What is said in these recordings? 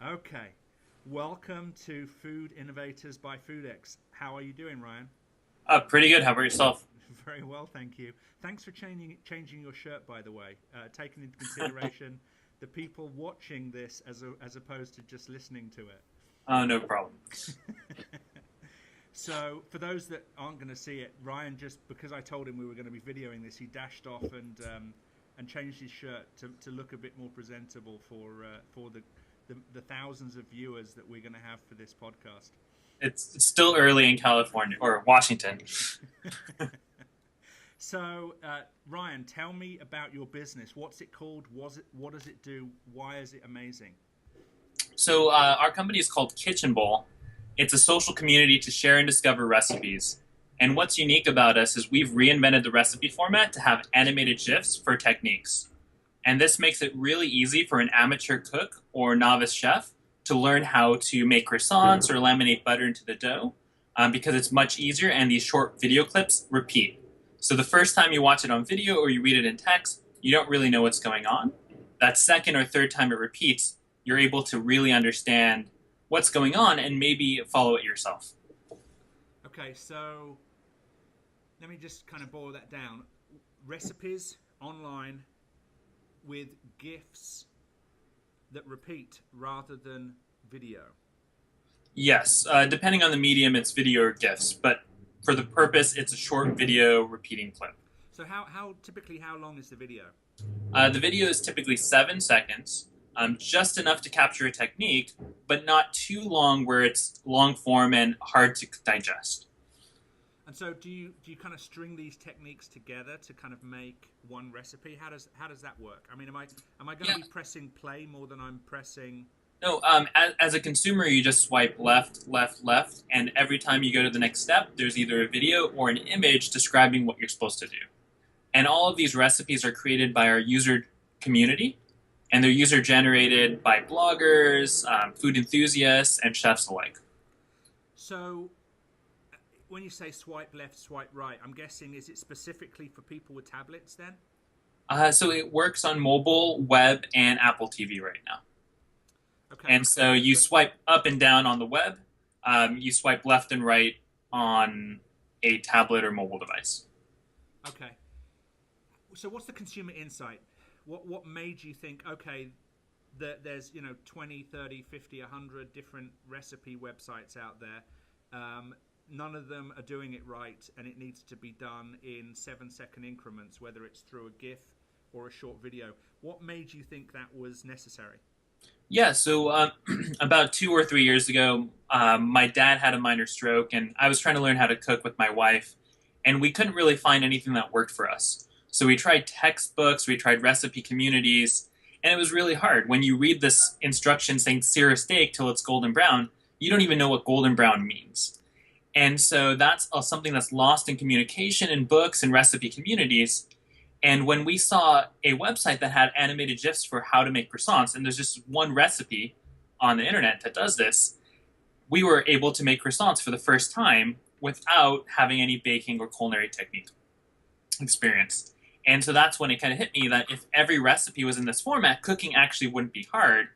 Okay. Welcome to Food Innovators by FoodX. How are you doing, Ryan? Pretty good. How about yourself? Very well, thank you. Thanks for changing your shirt, by the way. Taking into consideration the people watching this as opposed to just listening to it. No problem. So, for those that aren't going to see it, Ryan just because I told him we were going to be videoing this, he dashed off and changed his shirt to look a bit more presentable for the thousands of viewers that we're going to have for this podcast. It's still early in California or Washington. So, Ryan, tell me about your business. What's it called? What does it do? Why is it amazing? So our company is called Kitchenbowl. It's a social community to share and discover recipes. And what's unique about us is we've reinvented the recipe format to have animated GIFs for techniques. And this makes it really easy for an amateur cook or novice chef to learn how to make croissants or laminate butter into the dough because it's much easier and these short video clips repeat. So the first time you watch it on video or you read it in text, you don't really know what's going on. That second or third time it repeats, you're able to really understand what's going on and maybe follow it yourself. Okay, so let me just kind of boil that down. Recipes online with GIFs that repeat rather than video. Yes, depending on the medium, it's video or GIFs, but for the purpose, it's a short video repeating clip. So how typically how long is the video? The video is typically 7 seconds, just enough to capture a technique, but not too long where it's long form and hard to digest. And so do you kind of string these techniques together to kind of make one recipe? How does that work? I mean, am I going to be pressing play more than I'm pressing? No, as a consumer, you just swipe left, left, left, and every time you go to the next step, there's either a video or an image describing what you're supposed to do. And all of these recipes are created by our user community, and they're user generated by bloggers, food enthusiasts, and chefs alike. So when you say swipe left, swipe right, I'm guessing is it specifically for people with tablets then? So it works on mobile, web, and Apple TV right now. Okay. And so you swipe up and down on the web, you swipe left and right on a tablet or mobile device. Okay. So what's the consumer insight? What made you think, okay, that there's 20, 30, 50, 100 different recipe websites out there. None of them are doing it right, and it needs to be done in 7-second increments, whether it's through a GIF or a short video. What made you think that was necessary? Yeah, so about 2 or 3 years ago, my dad had a minor stroke, and I was trying to learn how to cook with my wife, and we couldn't really find anything that worked for us. So we tried textbooks, we tried recipe communities, and it was really hard. When you read this instruction saying sear a steak till it's golden brown, you don't even know what golden brown means. And so that's something that's lost in communication in books and recipe communities. And when we saw a website that had animated GIFs for how to make croissants, and there's just one recipe on the internet that does this, we were able to make croissants for the first time without having any baking or culinary technique experience. And so that's when it kind of hit me that if every recipe was in this format, cooking actually wouldn't be hard.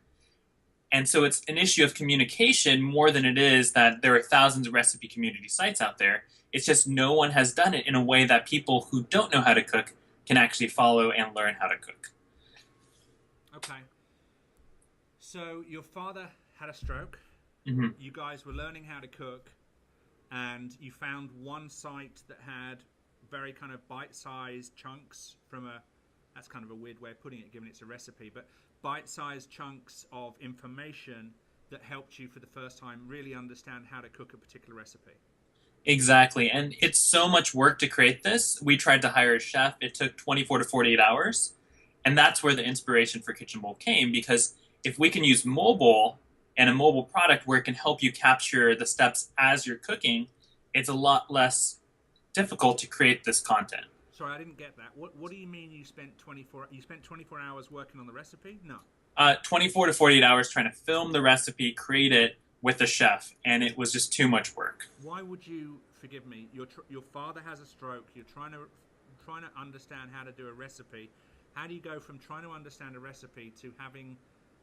And so it's an issue of communication more than it is that there are thousands of recipe community sites out there. It's just no one has done it in a way that people who don't know how to cook can actually follow and learn how to cook. Okay. So your father had a stroke. Mm-hmm. You guys were learning how to cook, and you found one site that had very kind of bite-sized chunks from that's kind of a weird way of putting it, given it's a recipe, but bite-sized chunks of information that helped you for the first time really understand how to cook a particular recipe. Exactly. And it's so much work to create this. We tried to hire a chef. It took 24 to 48 hours. And that's where the inspiration for Kitchen Bowl came, because if we can use mobile and a mobile product where it can help you capture the steps as you're cooking, it's a lot less difficult to create this content. Sorry, I didn't get that. What do you mean you spent 24 hours working on the recipe? No. 24 to 48 hours trying to film the recipe, create it with a chef, and it was just too much work. Why would you, forgive me, your father has a stroke, you're trying to understand how to do a recipe. How do you go from trying to understand a recipe to having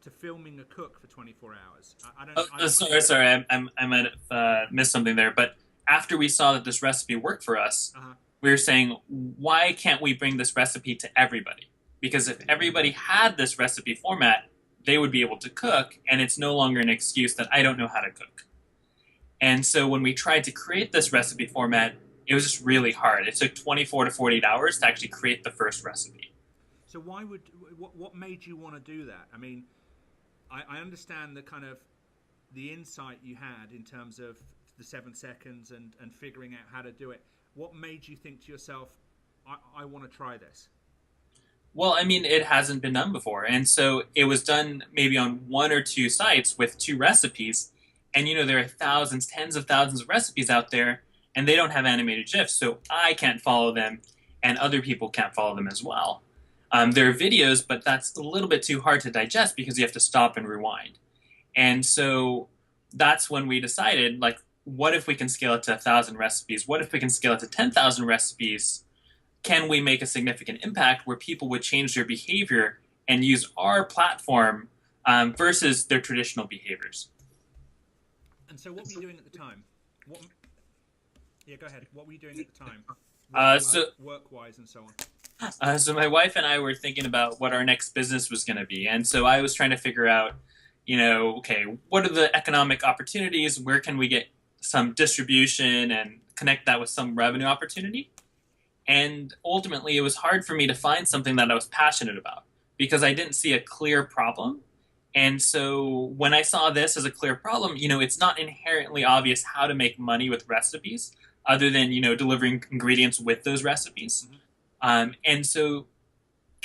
to filming a cook for 24 hours? I don't. Sorry, I might have missed something there. But after we saw that this recipe worked for us, we were saying, why can't we bring this recipe to everybody? Because if everybody had this recipe format, they would be able to cook, and it's no longer an excuse that I don't know how to cook. And so when we tried to create this recipe format, it was just really hard. It took 24 to 48 hours to actually create the first recipe. So what made you want to do that? I mean, I understand the kind of the insight you had in terms of the 7 seconds and figuring out how to do it. What made you think to yourself, I want to try this? Well, I mean, it hasn't been done before. And so it was done maybe on 1 or 2 sites with 2 recipes. And, there are thousands, tens of thousands of recipes out there, and they don't have animated GIFs. So I can't follow them, and other people can't follow them as well. There are videos, but that's a little bit too hard to digest because you have to stop and rewind. And so that's when we decided, what if we can scale it to 1,000 recipes? What if we can scale it to 10,000 recipes? Can we make a significant impact where people would change their behavior and use our platform versus their traditional behaviors? And so what were you doing at the time? Yeah, go ahead. What were you doing at the time? Work-wise and so on. So my wife and I were thinking about what our next business was going to be. And so I was trying to figure out, okay, what are the economic opportunities? Where can we get some distribution and connect that with some revenue opportunity? And ultimately, it was hard for me to find something that I was passionate about because I didn't see a clear problem. And so when I saw this as a clear problem, it's not inherently obvious how to make money with recipes other than, delivering ingredients with those recipes. Mm-hmm. And so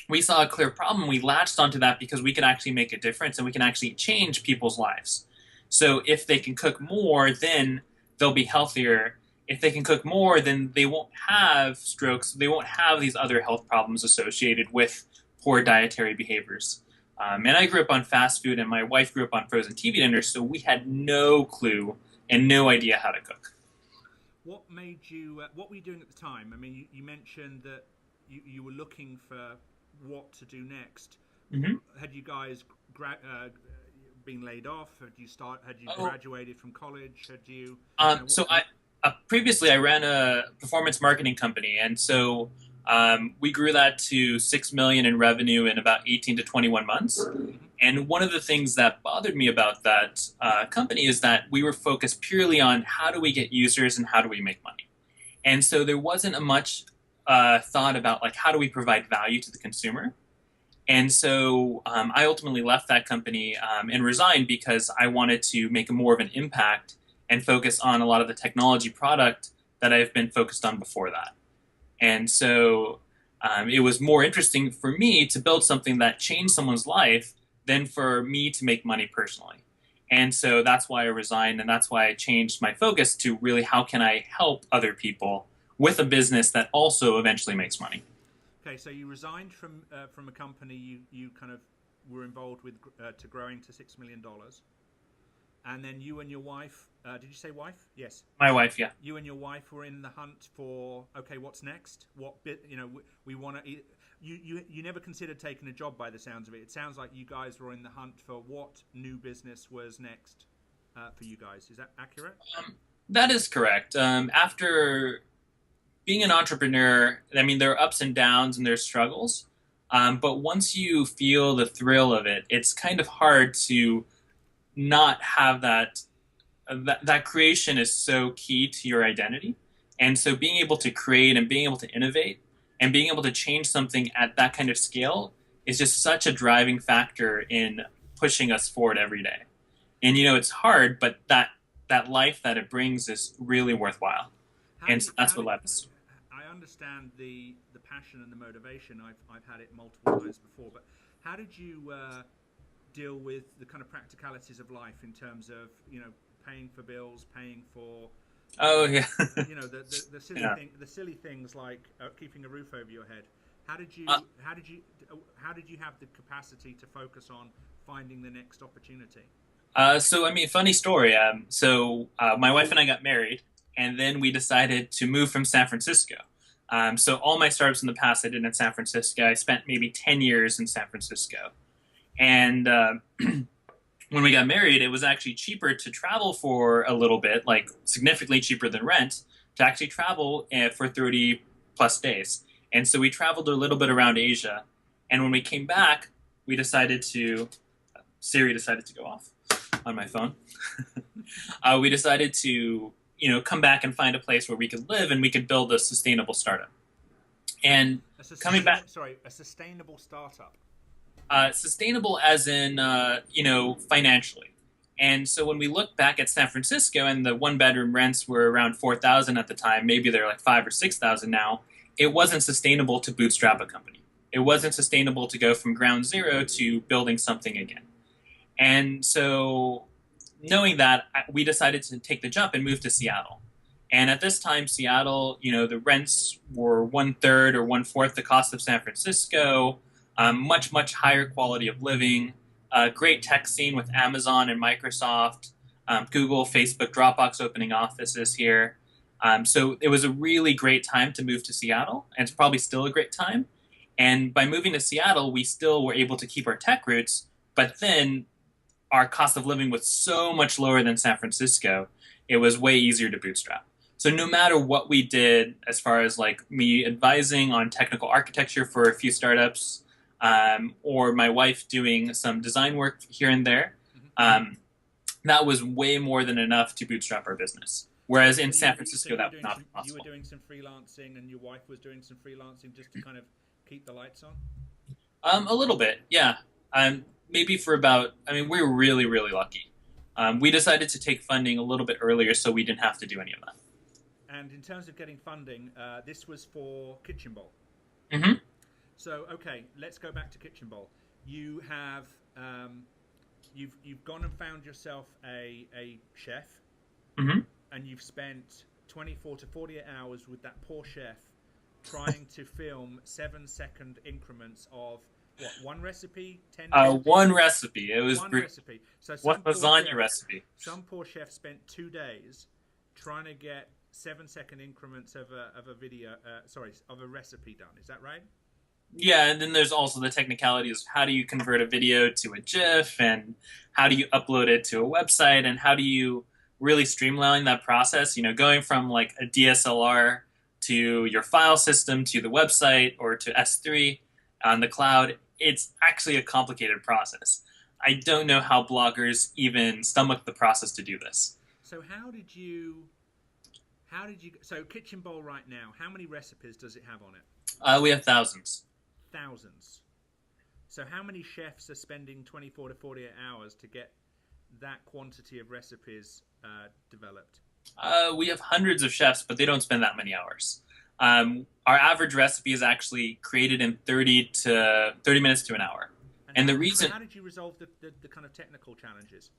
we saw a clear problem. We latched onto that because we could actually make a difference and we can actually change people's lives. So if they can cook more, then they'll be healthier. If they can cook more, then they won't have strokes. They won't have these other health problems associated with poor dietary behaviors. And I grew up on fast food, and my wife grew up on frozen TV dinners, so we had no clue and no idea how to cook. What made you? What were you doing at the time? I mean, you mentioned that you were looking for what to do next. Mm-hmm. Had you guys been laid off? Had you graduated from college? Had you? Previously, I ran a performance marketing company, and so we grew that to $6 million in revenue in about 18 to 21 months. And one of the things that bothered me about that company is that we were focused purely on how do we get users and how do we make money. And so there wasn't much thought about how do we provide value to the consumer. And so I ultimately left that company and resigned because I wanted to make more of an impact and focus on a lot of the technology product that I've been focused on before that. And so it was more interesting for me to build something that changed someone's life than for me to make money personally. And so that's why I resigned, and that's why I changed my focus to really how can I help other people with a business that also eventually makes money. Okay, so you resigned from a company you kind of were involved with to growing to $6 million. And then you and your wife, did you say wife? Yes. My wife, yeah. You and your wife were in the hunt for, okay, what's next? What bit, we want to, you never considered taking a job by the sounds of it. It sounds like you guys were in the hunt for what new business was next for you guys. Is that accurate? That is correct. After being an entrepreneur, I mean, there are ups and downs and there's struggles. But once you feel the thrill of it, it's kind of hard to not have that creation is so key to your identity. And so being able to create and being able to innovate and being able to change something at that kind of scale is just such a driving factor in pushing us forward every day. And, it's hard, but that life that it brings is really worthwhile. So that's what led us. I understand the passion and the motivation. I've had it multiple times before, but how did you deal with the kind of practicalities of life in terms of paying for bills, paying for the silly things like keeping a roof over your head? How did you have the capacity to focus on finding the next opportunity? Funny story. My wife and I got married, and then we decided to move from San Francisco. So all my startups in the past I did in San Francisco. I spent maybe 10 years in San Francisco. And when we got married, it was actually cheaper to travel for a little bit, like significantly cheaper than rent, to actually travel for 30 plus days. And so we traveled a little bit around Asia. And when we came back, we decided to, Siri decided to go off on my phone. We decided to, come back and find a place where we could live and we could build a sustainable startup. And coming back, sorry, a sustainable startup. Sustainable as in, financially. And so when we look back at San Francisco and the one bedroom rents were around 4,000 at the time, maybe they're like 5 or 6,000 now, it wasn't sustainable to bootstrap a company. It wasn't sustainable to go from ground zero to building something again. And so knowing that, we decided to take the jump and move to Seattle. And at this time, Seattle, the rents were 1/3 or 1/4 the cost of San Francisco. Much, much higher quality of living, great tech scene with Amazon and Microsoft, Google, Facebook, Dropbox opening offices here. So it was a really great time to move to Seattle, and it's probably still a great time. And by moving to Seattle, we still were able to keep our tech roots, but then our cost of living was so much lower than San Francisco, it was way easier to bootstrap. So no matter what we did, as far as like me advising on technical architecture for a few startups, or my wife doing some design work here and there, that was way more than enough to bootstrap our business. Whereas in San Francisco, that was not possible. You were doing some freelancing, and your wife was doing some freelancing just to kind of keep the lights on? A little bit, yeah. Maybe for about, we were really, really lucky. We decided to take funding a little bit earlier so we didn't have to do any of that. And in terms of getting funding, this was for Kitchenbowl. Mm-hmm. So, okay, let's go back to Kitchenbowl. You have, you've gone and found yourself a chef, mm-hmm. and you've spent 24 to 48 hours with that poor chef trying to film 7-second increments of what, one recipe, 10 one recipe. It was one recipe. So one lasagna recipe. Some poor chef spent 2 days trying to get 7-second increments of a video, of a recipe done. Is that right? Yeah, and then there's also the technicalities of how do you convert a video to a GIF, and how do you upload it to a website, and how do you really streamline that process, going from like a DSLR to your file system to the website or to S3 on the cloud. It's actually a complicated process. I don't know how bloggers even stomach the process to do this. So so Kitchenbowl right now, how many recipes does it have on it? We have thousands. Thousands. So how many chefs are spending 24 to 48 hours to get that quantity of recipes developed? We have hundreds of chefs, but they don't spend that many hours. Our average recipe is actually created in 30 minutes to an hour. And the reason... How did you resolve the kind of technical challenges?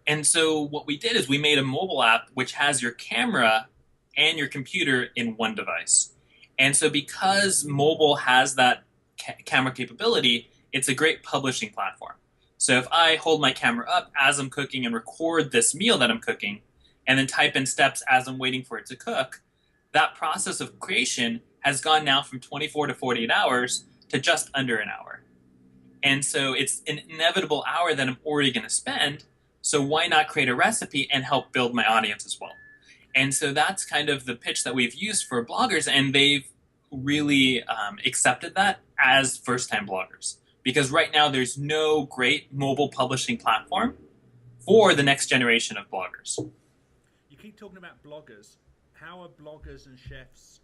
And so what we did is we made a mobile app which has your camera and your computer in one device. And so because mobile has that camera capability, it's a great publishing platform. So if I hold my camera up as I'm cooking and record this meal that I'm cooking, and then type in steps as I'm waiting for it to cook, that process of creation has gone now from 24 to 48 hours to just under an hour. And so it's an inevitable hour that I'm already going to spend, so why not create a recipe and help build my audience as well? And so that's kind of the pitch that we've used for bloggers, and they've really accepted that as first-time bloggers. Because right now there's no great mobile publishing platform for the next generation of bloggers. You keep talking about bloggers. How are bloggers and chefs?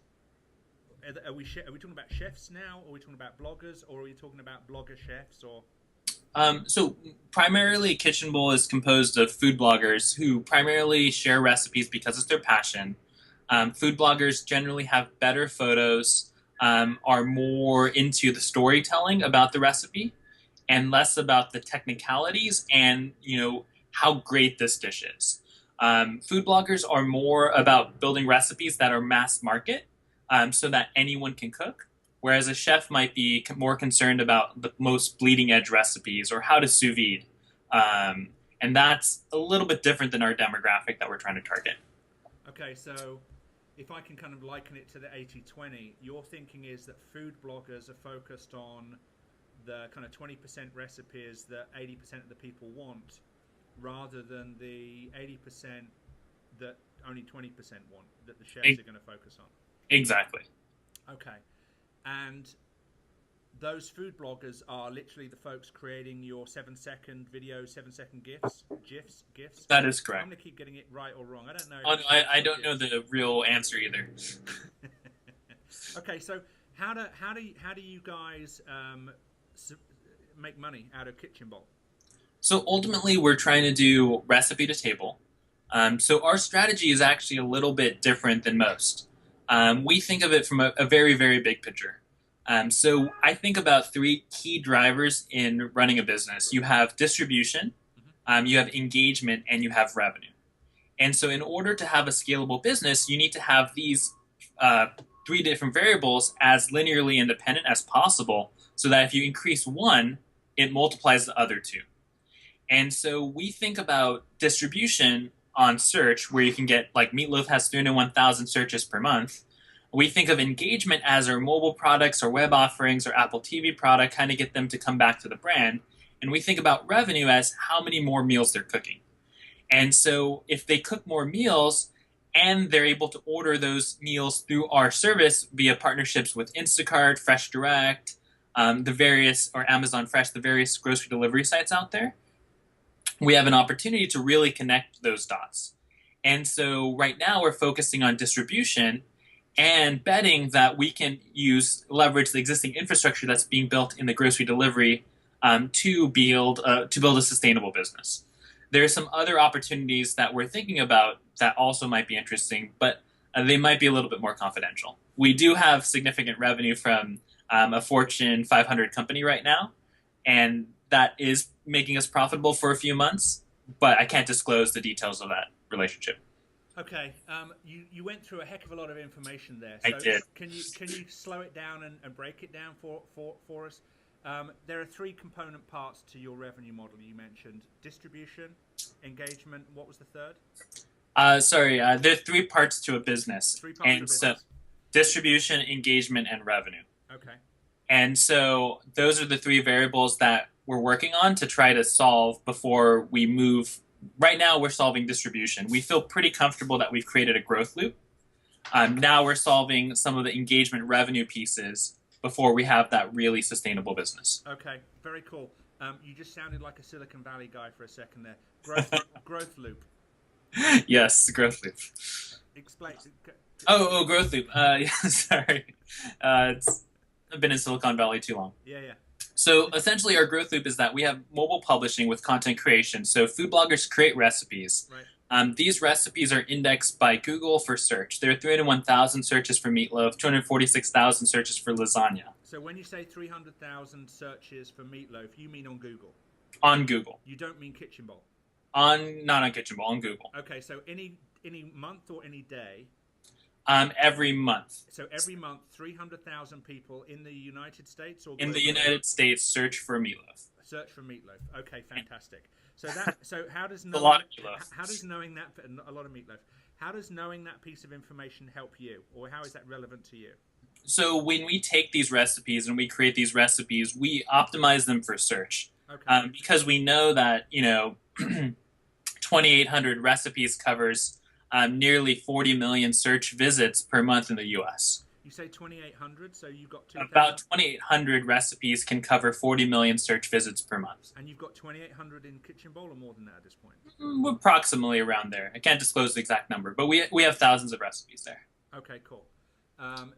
Are we talking about chefs now? Or are we talking about bloggers? Or are we talking about blogger chefs? Or so primarily Kitchenbowl is composed of food bloggers who primarily share recipes because it's their passion. Food bloggers generally have better photos, are more into the storytelling about the recipe, and less about the technicalities and how great this dish is. Food bloggers are more about building recipes that are mass market, so that anyone can cook. Whereas a chef might be more concerned about the most bleeding edge recipes or how to sous vide. And that's a little bit different than our demographic that we're trying to target. Okay, so if I can kind of liken it to the 80-20, your thinking is that food bloggers are focused on the kind of 20% recipes that 80% of the people want, rather than the 80% that only 20% want, that the chefs are going to focus on. Exactly. Okay. And those food bloggers are literally the folks creating your 7-second videos, 7-second GIFs. That is correct. I'm going to keep getting it right or wrong. I don't know. Oh, no, I don't know the real answer either. Okay, so how do you guys make money out of Kitchenbowl? So ultimately, we're trying to do recipe to table. So our strategy is actually a little bit different than most. We think of it from a very, very big picture. So I think about 3 key drivers in running a business. You have distribution, you have engagement, and you have revenue. And so in order to have a scalable business, you need to have these 3 different variables as linearly independent as possible, so that if you increase one, it multiplies the other 2. And so we think about distribution on search, where you can get, like Meatloaf has 301,000 searches per month. We think of engagement as our mobile products, our web offerings, our Apple TV product, kind of get them to come back to the brand. And we think about revenue as how many more meals they're cooking. And so if they cook more meals and they're able to order those meals through our service via partnerships with Instacart, Fresh Direct, the various, or Amazon Fresh, the various grocery delivery sites out there, we have an opportunity to really connect those dots. And so right now we're focusing on distribution and betting that we can leverage the existing infrastructure that's being built in the grocery delivery to build a sustainable business. There are some other opportunities that we're thinking about that also might be interesting, but they might be a little bit more confidential. We do have significant revenue from a Fortune 500 company right now, and that is making us profitable for a few months, but I can't disclose the details of that relationship. Okay, you went through a heck of a lot of information there. So I did. Can you slow it down and break it down for us? There are 3 component parts to your revenue model. You mentioned distribution, engagement. What was the third? There are 3 parts to a business. 3 parts to a business. So distribution, engagement, and revenue. Okay. And so those are the 3 variables that we're working on to try to solve before we move. Right now, we're solving distribution. We feel pretty comfortable that we've created a growth loop. Now we're solving some of the engagement revenue pieces before we have that really sustainable business. Okay, very cool. You just sounded like a Silicon Valley guy for a second there. Growth loop. Yes, growth loop. Explain. Growth loop. Sorry. I've been in Silicon Valley too long. Yeah. So essentially our growth loop is that we have mobile publishing with content creation. So food bloggers create recipes. Right. These recipes are indexed by Google for search. There are 301,000 searches for meatloaf, 246,000 searches for lasagna. So when you say 300,000 searches for meatloaf, you mean on Google? On Google. You don't mean Kitchenbowl? Not on Kitchenbowl, on Google. Okay, so any month or any day? Every month. So every month, 300,000 people in the United States or globally? In the United States search for meatloaf. Search for meatloaf. Okay, fantastic. So how does knowing, a lot of meatloaf. How does knowing that a lot of meatloaf? How does knowing that piece of information help you, or how is that relevant to you? So when we take these recipes and we create these recipes, we optimize them for search. Okay. Because we know that 2,800 recipes covers nearly 40 million search visits per month in the U.S. You say 2,800, so you've got 2,000. About 2,800 recipes can cover 40 million search visits per month. And you've got 2,800 in Kitchenbowl, or more than that at this point? Approximately around there. I can't disclose the exact number, but we have thousands of recipes there. Okay, cool. And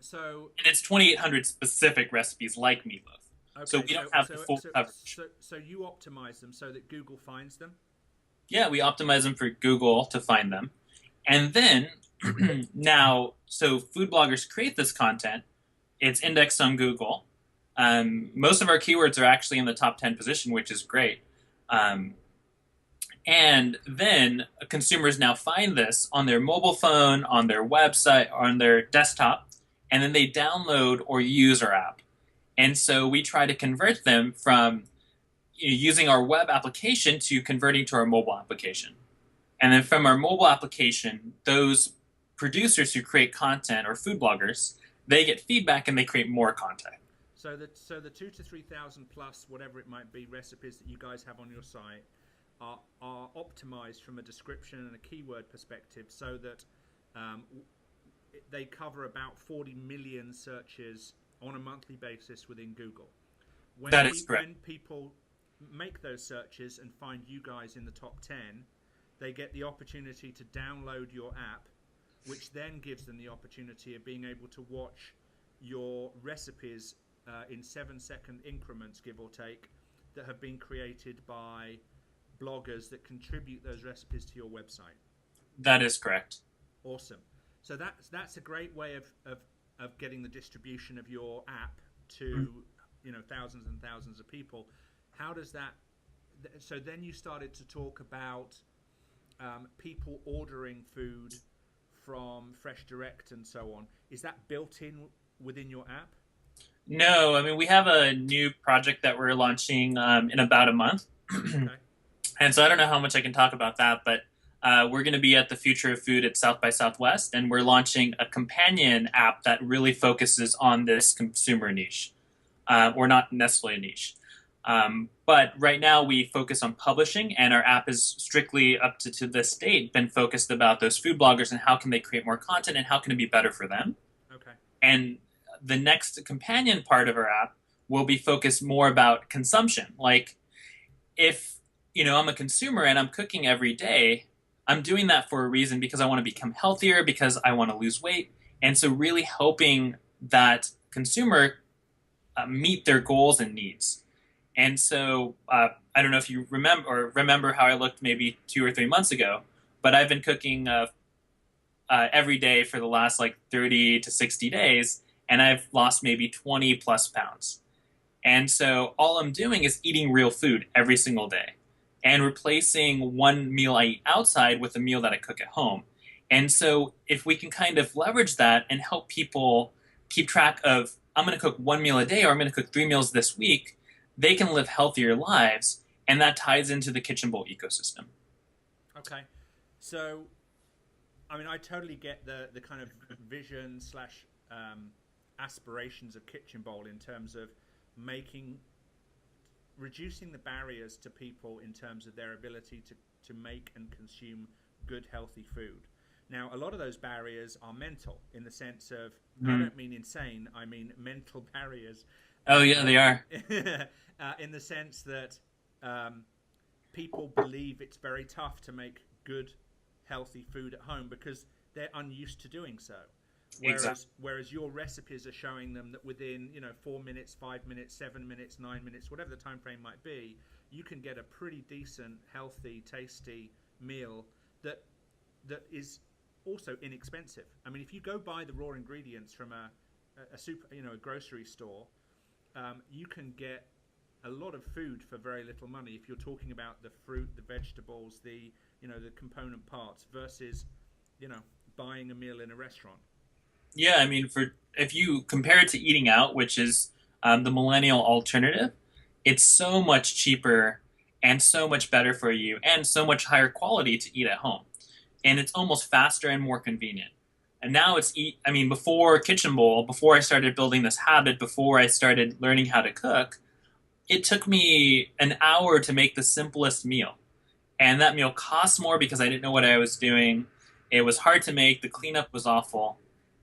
it's 2,800 specific recipes like meatloaf. Okay, so we don't have the full coverage. So you optimize them so that Google finds them? Yeah, we optimize them for Google to find them. And then now, so food bloggers create this content. It's indexed on Google. Most of our keywords are actually in the top 10 position, which is great. And then consumers now find this on their mobile phone, on their website, on their desktop, and then they download or use our app. And so we try to convert them from using our web application to converting to our mobile application. And then from our mobile application, those producers who create content or food bloggers, they get feedback and they create more content. So the 2 to 3,000 plus whatever it might be recipes that you guys have on your site are optimized from a description and a keyword perspective, so that they cover about 40 million searches on a monthly basis within Google. That is correct. When people make those searches and find you guys in the top 10, they get the opportunity to download your app, which then gives them the opportunity of being able to watch your recipes in 7-second increments, give or take, that have been created by bloggers that contribute those recipes to your website. That is correct. Awesome. So that's a great way of getting the distribution of your app to thousands and thousands of people. How does that? So then you started to talk about people ordering food from Fresh Direct and so on. Is that built in within your app? No, I mean, we have a new project that we're launching in about a month. Okay. And so I don't know how much I can talk about that, but we're going to be at the Future of Food at South by Southwest, and we're launching a companion app that really focuses on this consumer niche, or not necessarily a niche. But right now we focus on publishing, and our app is strictly up to this date been focused about those food bloggers and how can they create more content and how can it be better for them. Okay. And the next companion part of our app will be focused more about consumption. Like if, I'm a consumer and I'm cooking every day, I'm doing that for a reason because I want to become healthier, because I want to lose weight. And so really helping that consumer meet their goals and needs. And so I don't know if you remember how I looked maybe 2 or 3 months ago, but I've been cooking every day for the last 30 to 60 days, and I've lost maybe 20 plus pounds. And so all I'm doing is eating real food every single day and replacing one meal I eat outside with a meal that I cook at home. And so if we can kind of leverage that and help people keep track of, I'm going to cook 1 meal a day or I'm going to cook 3 meals this week, they can live healthier lives, and that ties into the Kitchenbowl ecosystem. Okay. So, I mean, I totally get the kind of vision / aspirations of Kitchenbowl in terms of reducing the barriers to people in terms of their ability to make and consume good, healthy food. Now, a lot of those barriers are mental, in the sense of, I don't mean insane, I mean mental barriers. Oh, yeah, they are. In the sense that people believe it's very tough to make good, healthy food at home because they're unused to doing so. Whereas your recipes are showing them that within 4 minutes, 5 minutes, 7 minutes, 9 minutes, whatever the time frame might be, you can get a pretty decent, healthy, tasty meal that is also inexpensive. I mean, if you go buy the raw ingredients from a grocery store, you can get a lot of food for very little money. If you're talking about the fruit, the vegetables, the component parts versus buying a meal in a restaurant. Yeah, I mean, if you compare it to eating out, which is the millennial alternative, it's so much cheaper and so much better for you and so much higher quality to eat at home. And it's almost faster and more convenient. And now before Kitchenbowl, before I started building this habit, before I started learning how to cook, it took me an hour to make the simplest meal. And that meal cost more because I didn't know what I was doing. It was hard to make. The cleanup was awful.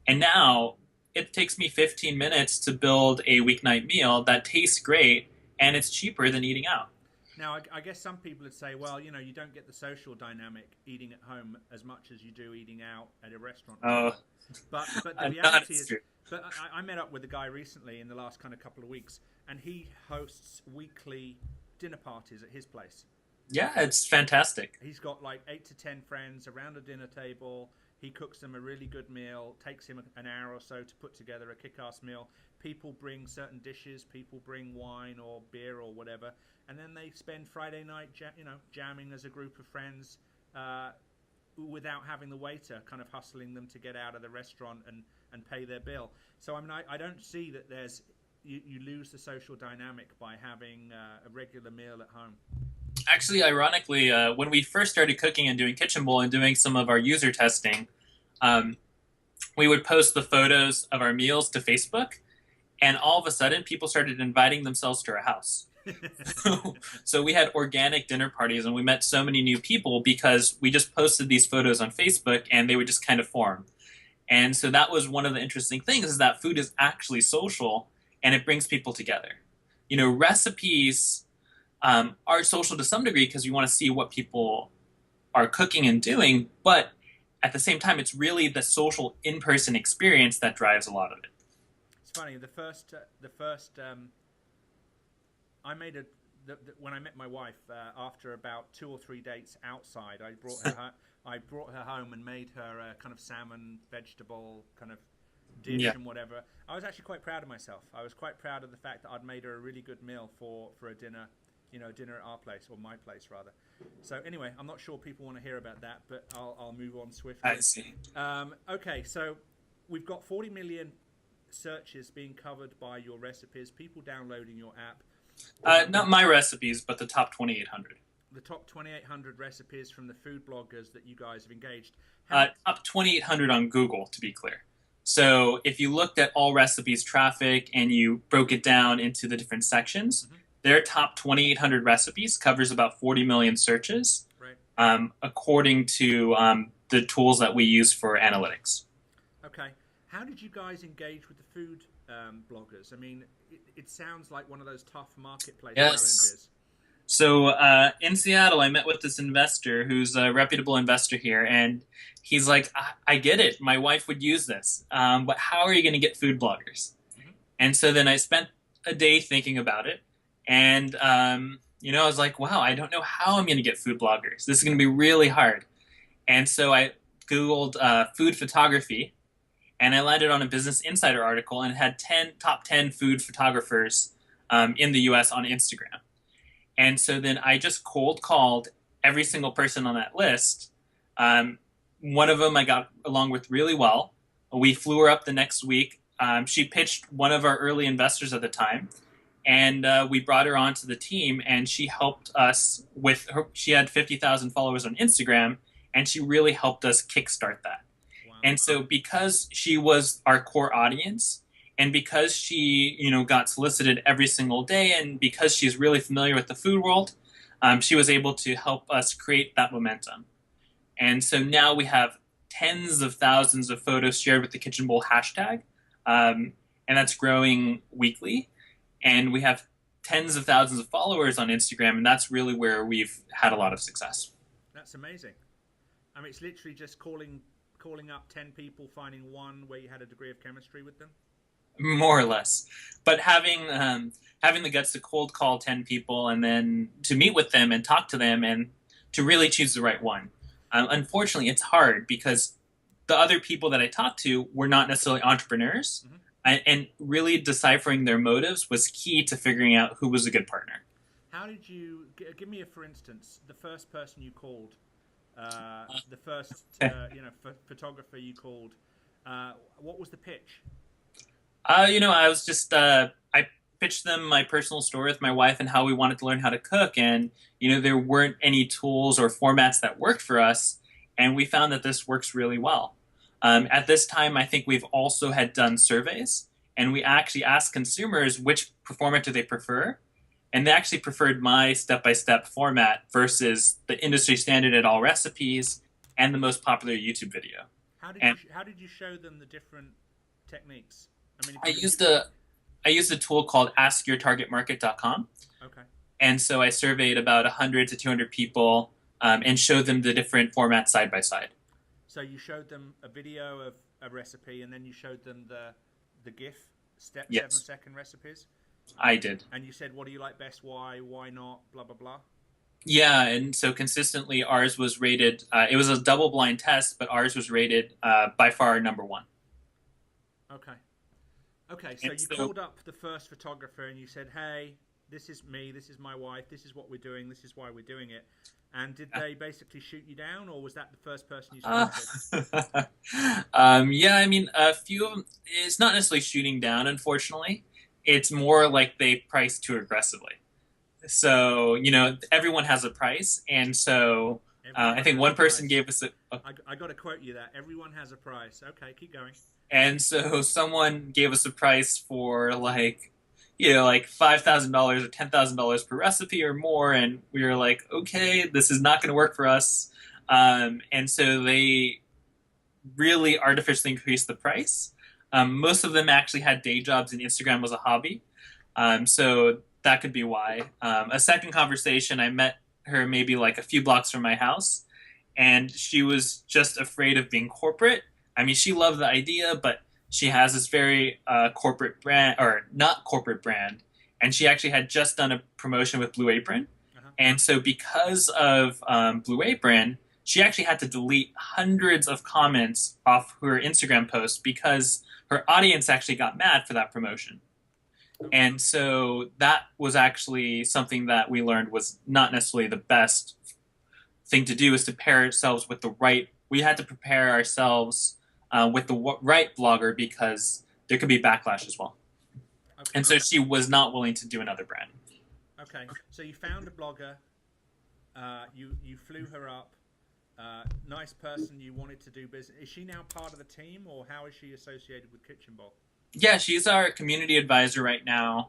And now it takes me 15 minutes to build a weeknight meal that tastes great, and it's cheaper than eating out. Now, I guess some people would say, well, you don't get the social dynamic eating at home as much as you do eating out at a restaurant. Oh, but the reality is, but I met up with a guy recently in the last kind of couple of weeks, and he hosts weekly dinner parties at his place. Yeah, it's fantastic. He's got 8 to 10 friends around a dinner table. He cooks them a really good meal. Takes him an hour or so to put together a kick-ass meal. People bring certain dishes. People bring wine or beer or whatever, and then they spend Friday night, jamming as a group of friends, without having the waiter kind of hustling them to get out of the restaurant and pay their bill. So I don't see that you lose the social dynamic by having a regular meal at home. Actually, ironically, when we first started cooking and doing Kitchenbowl and doing some of our user testing, we would post the photos of our meals to Facebook, And all of a sudden, people started inviting themselves to our house. So we had organic dinner parties, and we met so many new people because we just posted these photos on Facebook, and they would just kind of form. And so that was one of the interesting things, is that food is actually social, and it brings people together. Recipes are social to some degree because you want to see what people are cooking and doing, but at the same time, it's really the social in-person experience that drives a lot of it. It's funny. When I met my wife, after about 2 or 3 dates outside, I brought her home and made her a kind of salmon vegetable kind of dish and whatever. I was actually quite proud of myself. I was quite proud of the fact that I'd made her a really good meal for a dinner, dinner at our place, or my place rather. So anyway, I'm not sure people want to hear about that, but I'll move on swiftly. I see. Okay, so we've got 40 million searches being covered by your recipes, people downloading your app. Not my recipes, but the top 2,800. The top 2,800 recipes from the food bloggers that you guys have engaged. Top 2,800 on Google, to be clear. So if you looked at all recipes traffic and you broke it down into the different sections, their top 2,800 recipes covers about 40 million searches, right, according to the tools that we use for analytics. Okay. How did you guys engage with the food bloggers? I mean, it sounds like one of those tough marketplace challenges. So in Seattle, I met with this investor who's a reputable investor here, and he's like, I get it. My wife would use this, but how are you going to get food bloggers? And so then I spent a day thinking about it, and I was like, wow, I don't know how I'm going to get food bloggers. This is going to be really hard. And so I Googled food photography, and I landed on a Business Insider article, and it had top 10 food photographers in the U.S. on Instagram. And so then I just cold called every single person on that list. One of them I got along with really well. We flew her up the next week. She pitched one of our early investors at the time, and we brought her onto the team, and she helped us with her. She had 50,000 followers on Instagram, and she really helped us kickstart that. Wow. And so because she was our core audience, and because she, got solicited every single day, and because she's really familiar with the food world, she was able to help us create that momentum. And so now we have tens of thousands of photos shared with the Kitchenbowl hashtag, and that's growing weekly. And we have tens of thousands of followers on Instagram, and that's really where we've had a lot of success. That's amazing. I mean, it's literally just calling up 10 people, finding one where you had a degree of chemistry with them. More or less, but having the guts to cold call 10 people and then to meet with them and talk to them and to really choose the right one. Unfortunately, it's hard because the other people that I talked to were not necessarily entrepreneurs, and really deciphering their motives was key to figuring out who was a good partner. How did you give me for instance, the first person you called, the first photographer you called? What was the pitch? I was just, I pitched them my personal story with my wife and how we wanted to learn how to cook. And, there weren't any tools or formats that worked for us. And we found that this works really well. At this time, I think we've also had done surveys. And we actually asked consumers which format do they prefer. And they actually preferred my step-by-step format versus the industry standard at all recipes and the most popular YouTube video. How did you show them the different techniques? I used a tool called askyourtargetmarket.com. Okay. And so I surveyed about 100 to 200 people and showed them the different formats side by side. So you showed them a video of a recipe, and then you showed them the GIF, 7-second recipes? I did. And you said, what do you like best, why not, blah, blah, blah? Yeah, and so consistently ours was rated, it was a double-blind test, but ours was rated by far number one. Okay, so you called up the first photographer and you said, hey, this is me, this is my wife, this is what we're doing, this is why we're doing it. And did they basically shoot you down, or was that the first person you spoke to? A few of them, it's not necessarily shooting down, unfortunately. It's more like they price too aggressively. So, everyone has a price, and so I think has one a person price. gave us I got to quote you that. Everyone has a price. Okay, keep going. and so someone gave us a price for like, you know, like $5,000 or $10,000 per recipe or more, and we were like, okay, this is not going to work for us. And so they really artificially increased the price. Most of them actually had day jobs, and Instagram was a hobby. So that could be why. A second conversation, I met her maybe like a few blocks from my house, and she was just afraid of being corporate. I mean, she loved the idea, but she has this very corporate brand, or not corporate brand, and she actually had just done a promotion with Blue Apron. Uh-huh. And so, because of Blue Apron, she actually had to delete hundreds of comments off her Instagram post because her audience actually got mad for that promotion. And so that was actually something that we learned was not necessarily the best thing to do, is to pair ourselves with the right. We had to prepare ourselves with the right blogger, because there could be backlash as well. Okay. And so she was not willing to do another brand. Okay, so you found a blogger. You flew her up. Nice person. You wanted to do business. Is she now part of the team, or how is she associated with Kitchenbowl? Yeah, she's our community advisor right now.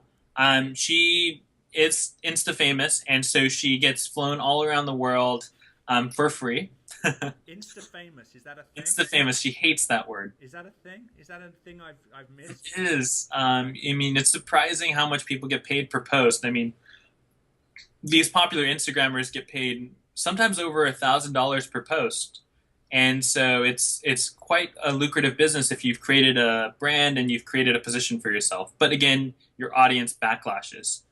She is Insta famous, and so she gets flown all around the world for free. Insta famous, is that a thing? Insta famous. She hates that word. Is that a thing? Is that a thing I've missed? It is. I mean, it's surprising how much people get paid per post. I mean, these popular Instagrammers get paid sometimes over $1,000 per post. And so it's quite a lucrative business if you've created a brand and you've created a position for yourself. But again, your audience backlashes.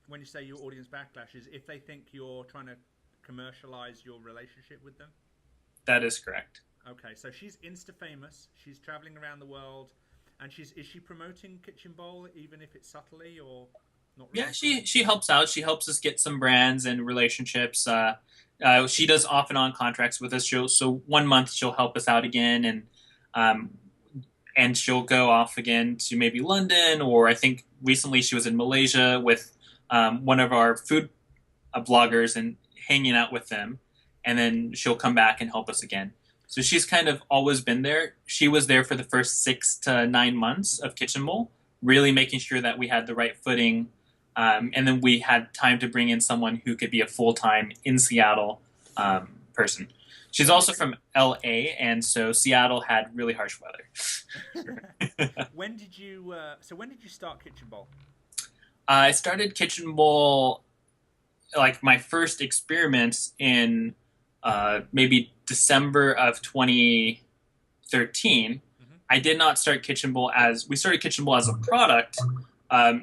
When you say your audience backlashes, if they think you're trying to commercialize your relationship with them? That is correct. Okay, so she's Insta famous. She's traveling around the world, and is she promoting Kitchenbowl, even if it's subtly or not really? Yeah, she helps out. She helps us get some brands and relationships. She does off and on contracts with us. So 1 month she'll help us out again, and she'll go off again to maybe London, or I think recently she was in Malaysia with one of our food bloggers and hanging out with them, and then she'll come back and help us again. So she's kind of always been there. She was there for the first 6 to 9 months of Kitchenbowl, really making sure that we had the right footing. And then we had time to bring in someone who could be a full-time in Seattle person. She's also from LA, and so Seattle had really harsh weather. When did you start Kitchenbowl? I started Kitchenbowl, like my first experiments in maybe December of 2013. Mm-hmm. I did not start Kitchenbowl we started Kitchenbowl as a product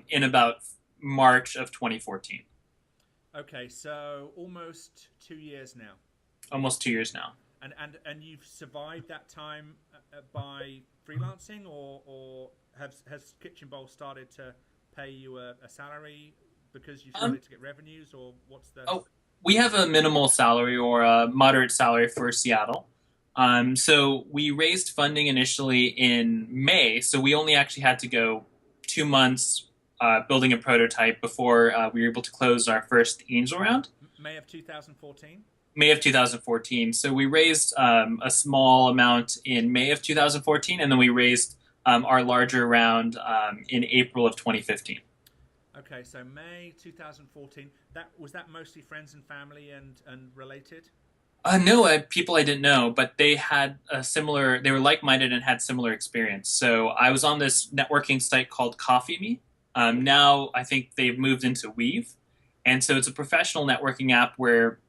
in about March of 2014. Okay, so almost 2 years now. Almost 2 years now. And you've survived that time by freelancing, or has Kitchenbowl started to pay you a salary because you started to get revenues, or what's the? Oh, we have a minimal salary or a moderate salary for Seattle. So we raised funding initially in May, so we only actually had to go 2 months building a prototype before we were able to close our first angel round. May of 2014? May of 2014. So we raised a small amount in May of 2014, and then we raised our larger round in April of 2015. Okay, so May 2014. Was that mostly friends and family and related? No, people I didn't know, but they had they were like-minded and had similar experience. So I was on this networking site called Coffee Me. Now I think they've moved into Weave. And so it's a professional networking app where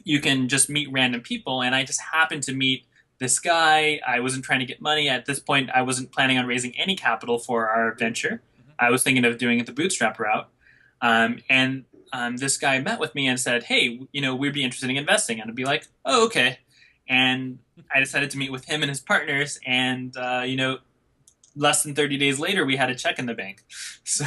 you can just meet random people. And I just happened to meet this guy. I wasn't trying to get money. At this point, I wasn't planning on raising any capital for our venture. Mm-hmm. I was thinking of doing it the bootstrap route. This guy met with me and said, hey, we'd be interested in investing. And I'd be like, oh, okay. And I decided to meet with him and his partners. And, less than 30 days later, we had a check in the bank. So,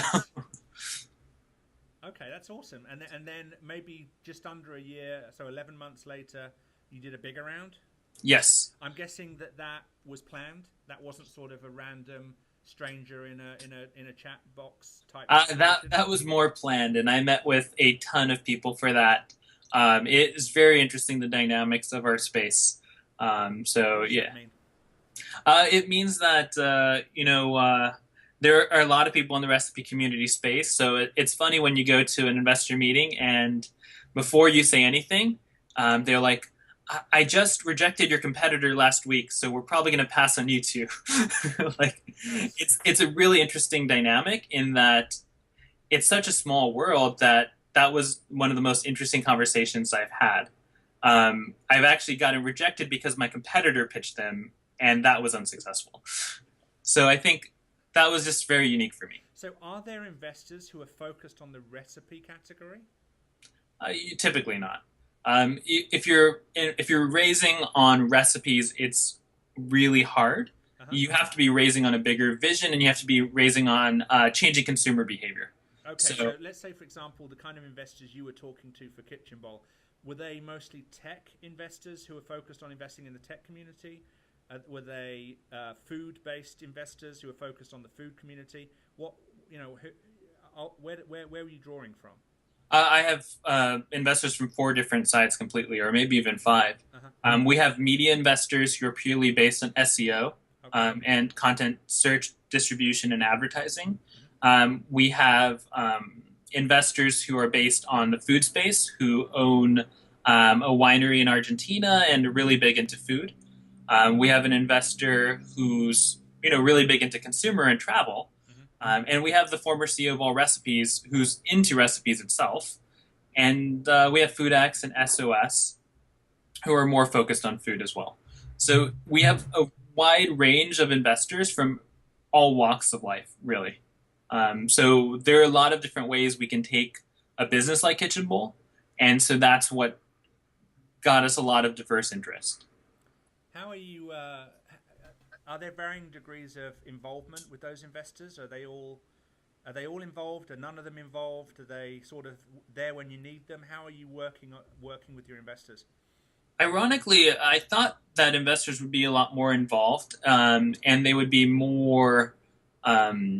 okay, that's awesome. And then maybe just under a year, so 11 months later, you did a bigger round? Yes. I'm guessing that was planned. That wasn't sort of a random stranger in a chat box type. That was more planned, and I met with a ton of people for that. It is very interesting, the dynamics of our space. So What does yeah, that mean? it means that there are a lot of people in the recipe community space. So it's funny when you go to an investor meeting and before you say anything, they're like, I just rejected your competitor last week, so we're probably going to pass on you too. Like, Nice. it's a really interesting dynamic in that it's such a small world that that was one of the most interesting conversations I've had. I've actually gotten rejected because my competitor pitched them, and that was unsuccessful. So I think that was just very unique for me. So, are there investors who are focused on the recipe category? Typically not. If you're raising on recipes, it's really hard. Uh-huh. You have to be raising on a bigger vision, and you have to be raising on changing consumer behavior. Okay, So so let's say, for example, the kind of investors you were talking to for Kitchenbowl, were they mostly tech investors who were focused on investing in the tech community? Were they food-based investors who were focused on the food community? What where were you drawing from? I have investors from four different sides completely, or maybe even five. Uh-huh. We have media investors who are purely based on SEO Okay. and content search, distribution, and advertising. Mm-hmm. We have investors who are based on the food space, who own a winery in Argentina and are really big into food. We have an investor who's really big into consumer and travel. And we have the former CEO of All Recipes, who's into recipes itself. And we have FoodX and SOS, who are more focused on food as well. So we have a wide range of investors from all walks of life, really. So there are a lot of different ways we can take a business like Kitchen Bowl. And so that's what got us a lot of diverse interest. How are you? Are there varying degrees of involvement with those investors? Are they all involved? Are none of them involved? Are they sort of there when you need them? How are you working with your investors? Ironically, I thought that investors would be a lot more involved, and they would be more, I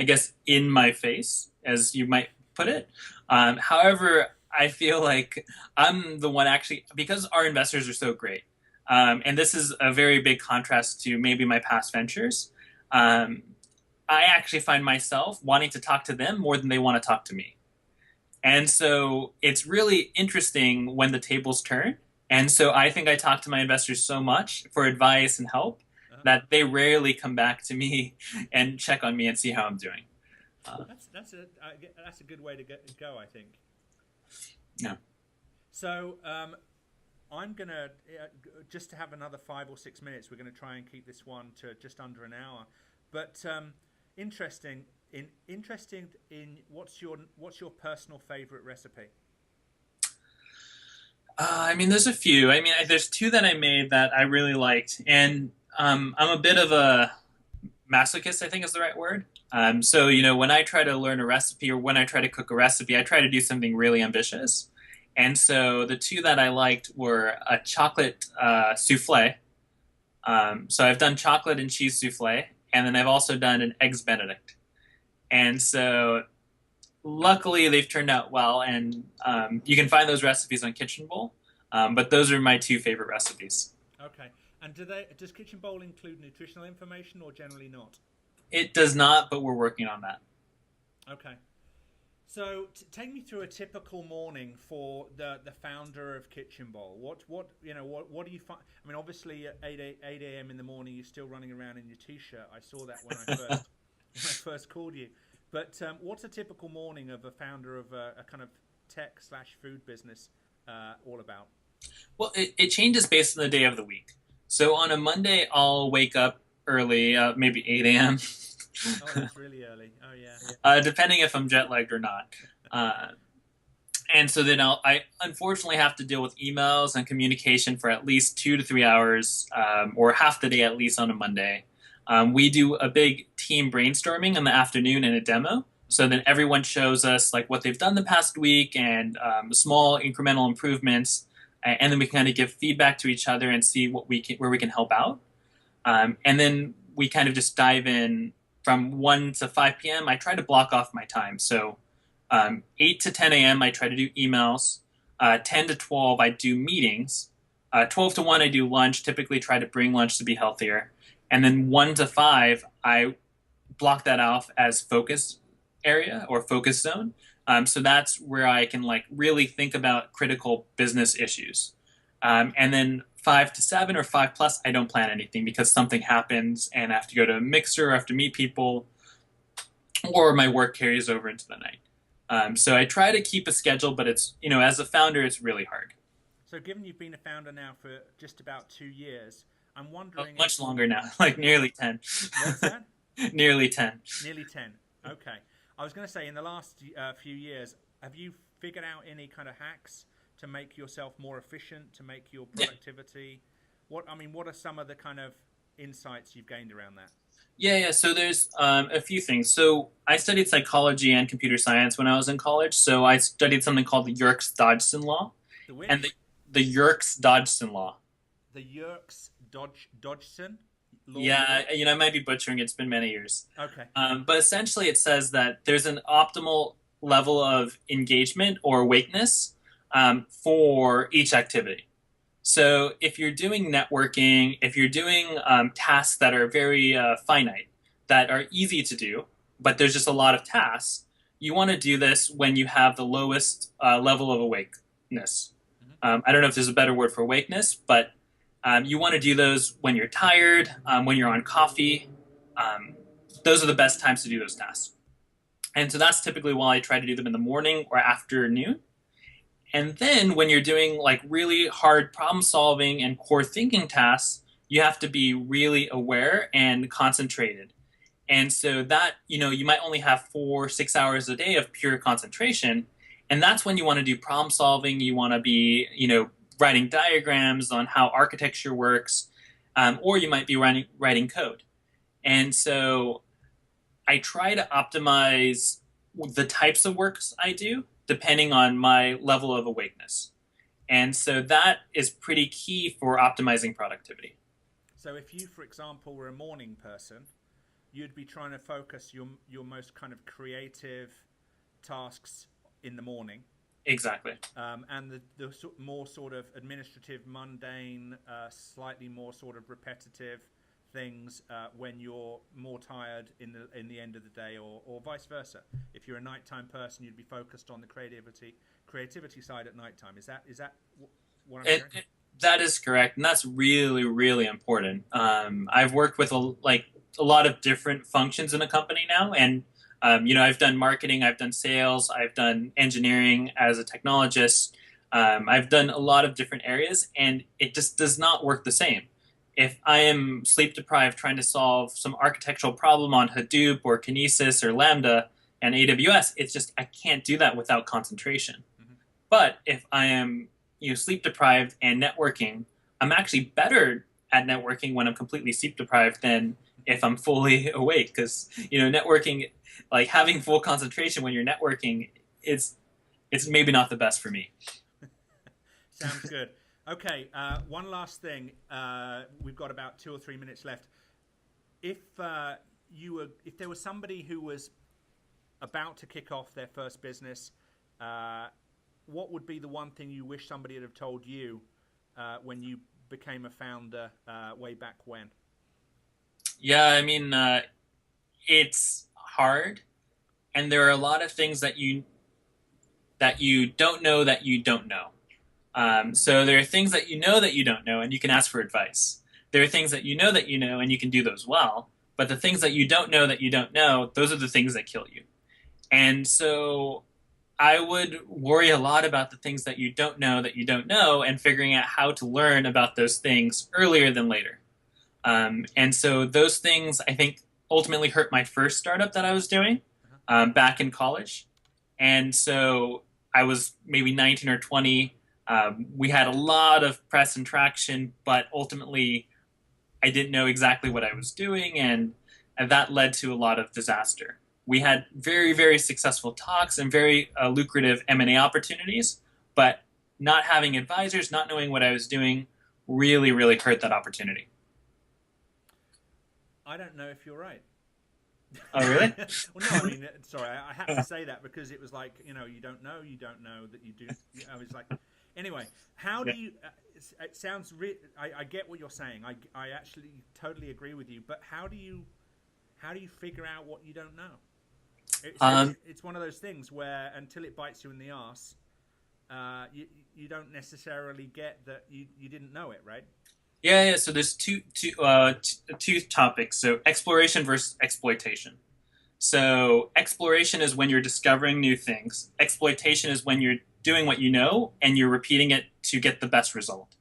guess, in my face, as you might put it. However, I feel like I'm the one actually, because our investors are so great, and this is a very big contrast to maybe my past ventures. I actually find myself wanting to talk to them more than they want to talk to me. And so it's really interesting when the tables turn. And so I think I talk to my investors so much for advice and help Uh-huh. that they rarely come back to me and check on me and see how I'm doing. That's a good way to go, I think. Yeah. So I'm gonna just to have another 5 or 6 minutes. We're gonna try and keep this one to just under an hour. But interesting in what's your personal favorite recipe? I mean, there's a few. I mean, there's two that I made that I really liked. And I'm a bit of a masochist, I think is the right word. So, when I try to learn a recipe or when I try to cook a recipe, I try to do something really ambitious. And so the two that I liked were a chocolate souffle. So I've done chocolate and cheese souffle, and then I've also done an eggs Benedict. And so luckily they've turned out well, and you can find those recipes on Kitchen Bowl. But those are my two favorite recipes. Okay. And does Kitchen Bowl include nutritional information or generally not? It does not, but we're working on that. Okay. So take me through a typical morning for the founder of Kitchen Bowl. What do you find? I mean, obviously at 8 a.m. in the morning, you're still running around in your t-shirt. I saw that when I first called you. But what's a typical morning of a founder of a kind of tech/food business all about? Well, it changes based on the day of the week. So on a Monday, I'll wake up early, maybe 8 a.m. Oh, that's really early. Oh, yeah. Depending if I'm jet lagged or not. And so then I unfortunately have to deal with emails and communication for at least 2 to 3 hours, or half the day at least on a Monday. We do a big team brainstorming in the afternoon and a demo. So then everyone shows us like what they've done the past week and small incremental improvements, and then we can kind of give feedback to each other and see where we can help out. And then we kind of just dive in from 1 to 5 p.m. I try to block off my time. So 8 to 10 a.m. I try to do emails. 10 to 12, I do meetings. 12 to 1, I do lunch, typically try to bring lunch to be healthier. And then 1 to 5, I block that off as focus area or focus zone. So that's where I can like really think about critical business issues. And then 5 to 7 or 5 plus, I don't plan anything because something happens and I have to go to a mixer, or I have to meet people, or my work carries over into the night. So I try to keep a schedule, but it's, as a founder, it's really hard. So given you've been a founder now for just about 2 years, I'm Oh, wondering much longer now, like nearly 10. what's that? Nearly 10. Nearly 10. Okay. I was going to say, in the last few years, have you figured out any kind of hacks to make yourself more efficient, to make your productivity? What are some of the kind of insights you've gained around that? Yeah. So there's a few things. So I studied psychology and computer science when I was in college. So I studied something called the Yerkes-Dodgson Law. The which? And the Yerkes-Dodgson Law. The Yerkes-Dodgson Law? Yeah, I might be butchering it. It's been many years. Okay. But essentially it says that there's an optimal level of engagement or awakeness for each activity. So if you're doing networking, if you're doing tasks that are very finite, that are easy to do, but there's just a lot of tasks, you want to do this when you have the lowest level of awakeness. I don't know if there's a better word for awakeness, but you want to do those when you're tired, when you're on coffee. Those are the best times to do those tasks. And so that's typically why I try to do them in the morning or afternoon. And then when you're doing like really hard problem solving and core thinking tasks, you have to be really aware and concentrated. And so that, you might only have 4-6 hours a day of pure concentration. And that's when you want to do problem solving. You want to be, writing diagrams on how architecture works, or you might be writing code. And so I try to optimize the types of works I do depending on my level of awakeness. And so that is pretty key for optimizing productivity. So if you, for example, were a morning person, you'd be trying to focus your most kind of creative tasks in the morning. Exactly. And the more sort of administrative, mundane, slightly more sort of repetitive things when you're more tired in the end of the day, or vice versa. If you're a nighttime person, you'd be focused on the creativity side at nighttime. Is that what I'm hearing? That is correct, and that's really, really important. I've worked with a lot of different functions in a company now, and I've done marketing, I've done sales, I've done engineering as a technologist. I've done a lot of different areas, and it just does not work the same. If I am sleep deprived trying to solve some architectural problem on Hadoop or Kinesis or Lambda and AWS, it's just I can't do that without concentration. Mm-hmm. But if I am sleep deprived and networking, I'm actually better at networking when I'm completely sleep deprived than if I'm fully awake. Because networking, like having full concentration when you're networking, it's maybe not the best for me. Sounds good. Okay, one last thing. We've got about 2 or 3 minutes left. If there was somebody who was about to kick off their first business, what would be the one thing you wish somebody had have told you when you became a founder way back when? Yeah, it's hard, and there are a lot of things that you don't know that you don't know. So there are things that you know that you don't know, and you can ask for advice. There are things that you know, and you can do those well. But the things that you don't know, those are the things that kill you. And so I would worry a lot about the things that you don't know, and figuring out how to learn about those things earlier than later. And so those things, I think, ultimately hurt my first startup that I was doing back in college. And so I was maybe 19 or 20. We had a lot of press and traction, but ultimately I didn't know exactly what I was doing, and that led to a lot of disaster. We had very, very successful talks and very lucrative M&A opportunities, but not having advisors, not knowing what I was doing, really, really hurt that opportunity. I don't know if you're right. Oh, really? Well, no, sorry, I had to say that because it was like, you don't know that you do. I was like, Anyway, how Yeah. do you? It sounds. I get what you're saying. I actually totally agree with you. But how do you figure out what you don't know? It's one of those things where until it bites you in the arse, you don't necessarily get that you didn't know it, right? Yeah. So there's two topics. So exploration versus exploitation. So exploration is when you're discovering new things. Exploitation is when you're doing what you know and you're repeating it to get the best result.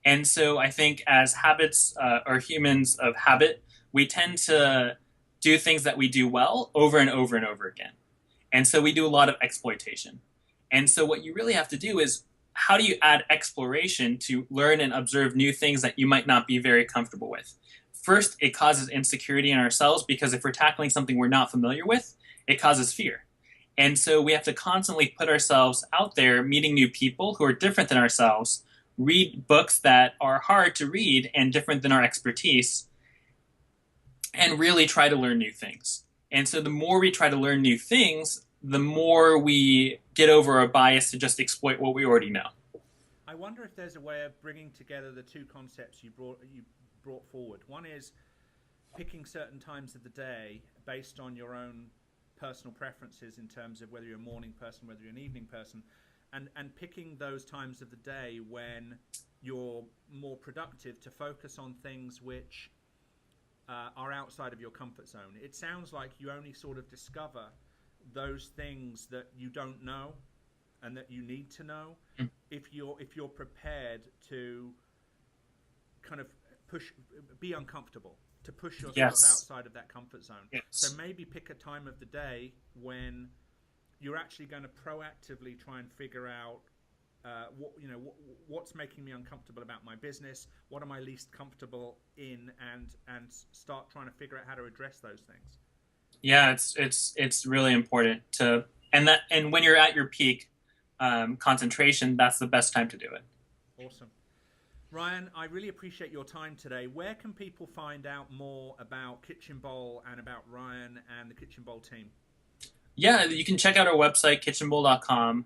And so I think as habits or humans of habit, we tend to do things that we do well over and over and over again. And so we do a lot of exploitation. And so what you really have to do is how do you add exploration to learn and observe new things that you might not be very comfortable with? First, it causes insecurity in ourselves because if we're tackling something we're not familiar with, it causes fear. And so we have to constantly put ourselves out there, meeting new people who are different than ourselves, read books that are hard to read and different than our expertise, and really try to learn new things. And so the more we try to learn new things, the more we get over our bias to just exploit what we already know. I wonder if there's a way of bringing together the two concepts you brought forward. One is picking certain times of the day based on your own personal preferences in terms of whether you're a morning person, whether you're an evening person, and picking those times of the day when you're more productive to focus on things which are outside of your comfort zone. It sounds like you only sort of discover those things that you don't know and that you need to know if you're prepared to kind of be uncomfortable, to push yourself Yes. outside of that comfort zone. Yes. So maybe pick a time of the day when you're actually going to proactively try and figure out what's making me uncomfortable about my business, what am I least comfortable in, and start trying to figure out how to address those things. Yeah, it's really important to and when you're at your peak concentration, that's the best time to do it. Awesome. Ryan, I really appreciate your time today. Where can people find out more about Kitchenbowl and about Ryan and the Kitchenbowl team? Yeah, you can check out our website, kitchenbowl.com.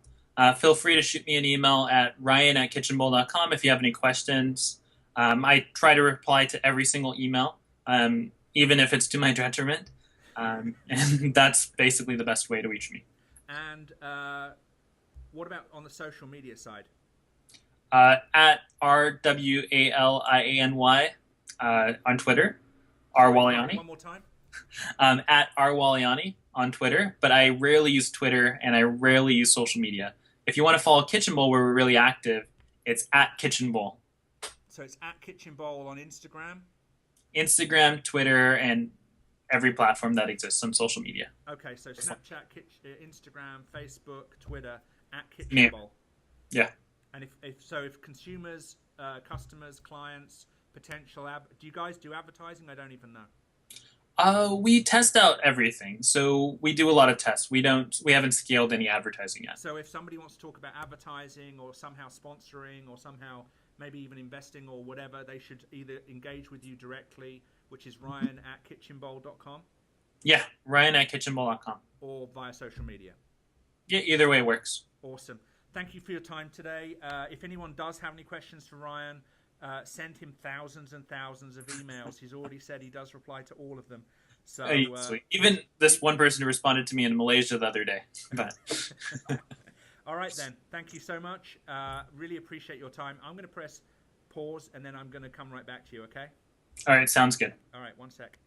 Feel free to shoot me an email at ryan@kitchenbowl.com if you have any questions. I try to reply to every single email, even if it's to my detriment. And that's basically the best way to reach me. And what about on the social media side? At RWALIANY on Twitter, R Waliany. One more time. At R Waliany on Twitter, but I rarely use Twitter and I rarely use social media. If you want to follow Kitchenbowl, where we're really active, it's at Kitchenbowl. So it's at Kitchenbowl on Instagram? Instagram, Twitter, and every platform that exists on social media. Okay, so Snapchat, Instagram, Facebook, Twitter, at Kitchenbowl. Yeah. And if consumers, customers, clients, potential do you guys do advertising? I don't even know. We test out everything, so we do a lot of tests. We haven't scaled any advertising yet. So if somebody wants to talk about advertising or somehow sponsoring or somehow maybe even investing or whatever, they should either engage with you directly, which is ryan@kitchenbowl.com. Yeah, ryan@kitchenbowl.com. Or via social media. Yeah, either way works. Awesome. Thank you for your time today. If anyone does have any questions for Ryan, send him thousands and thousands of emails. He's already said he does reply to all of them. So even this one person who responded to me in Malaysia the other day. But all right then. Thank you so much. Really appreciate your time. I'm going to press pause and then I'm going to come right back to you. Okay. All right, sounds good. All right. One sec.